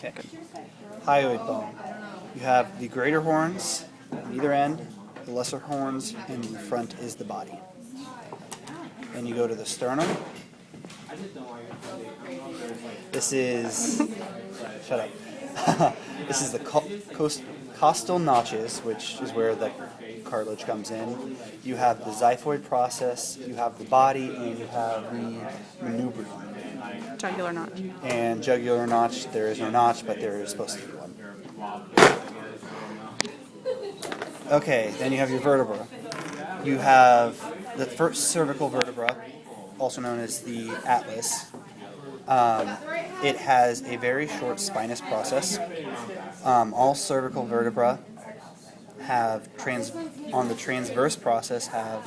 Okay. Hyoid bone. You have the greater horns on either end, the lesser horns, and in front is the body. Then you go to the sternum. This is, shut up. This is the costal notches, which is where the cartilage comes in. You have the xiphoid process, you have the body, and you have the manubrium. Jugular notch. And jugular notch, there is no notch, but there is supposed to be one. Okay, then you have your vertebra. You have the first cervical vertebra, also known as the atlas. It has a very short spinous process. All cervical vertebra have on the transverse process have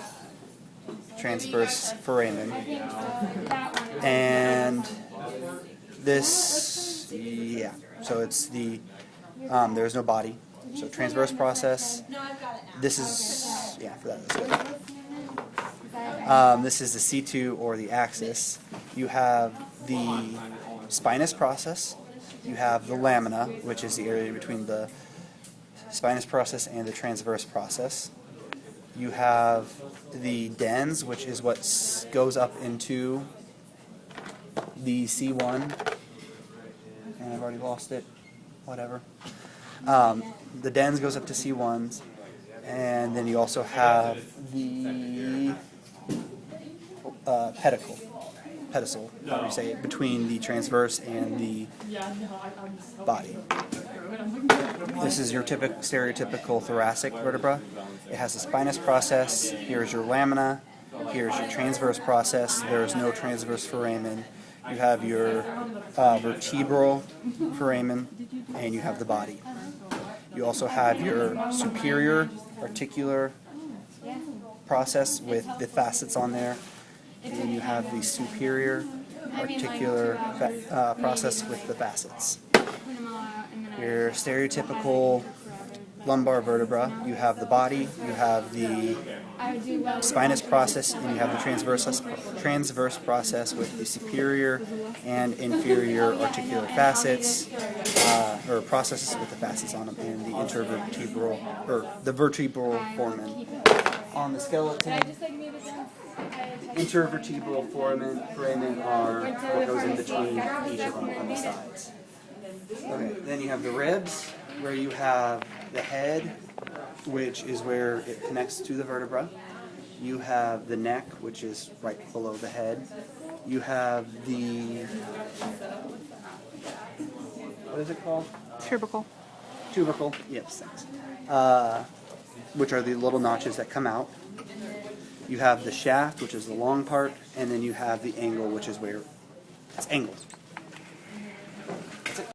transverse foramen, and this, yeah. So it's the there's no body. So transverse process. This is, yeah, for that. That's good. This is the C2 or the axis. You have the spinous process. You have the lamina, which is the area between the spinous process and the transverse process. You have the dens, which is what goes up into the C1. And I've already lost it. Whatever. The dens goes up to C1s. And then you also have the pedicel, how do you say it, between the transverse and the body. This is your stereotypical thoracic vertebra. It has a spinous process. Here's your lamina. Here's your transverse process. There is no transverse foramen. You have your vertebral foramen, and you have the body. You also have your superior articular process with the facets on there. And you have the superior articular process with the facets. Your stereotypical lumbar vertebra, you have the body, you have the spinous process, and you have the transverse process with the superior and inferior articular facets, or processes with the facets on them, and the intervertebral, or the vertebral foramen. On the skeleton, intervertebral foramen are what goes in between each of them on the sides. Okay, then you have the ribs, where you have the head, which is where it connects to the vertebra. You have the neck, which is right below the head. You have the, what is it called? Tubercle. Tubercle, yes, thanks. Which are the little notches that come out. You have the shaft, which is the long part, and then you have the angle, which is where it's angled.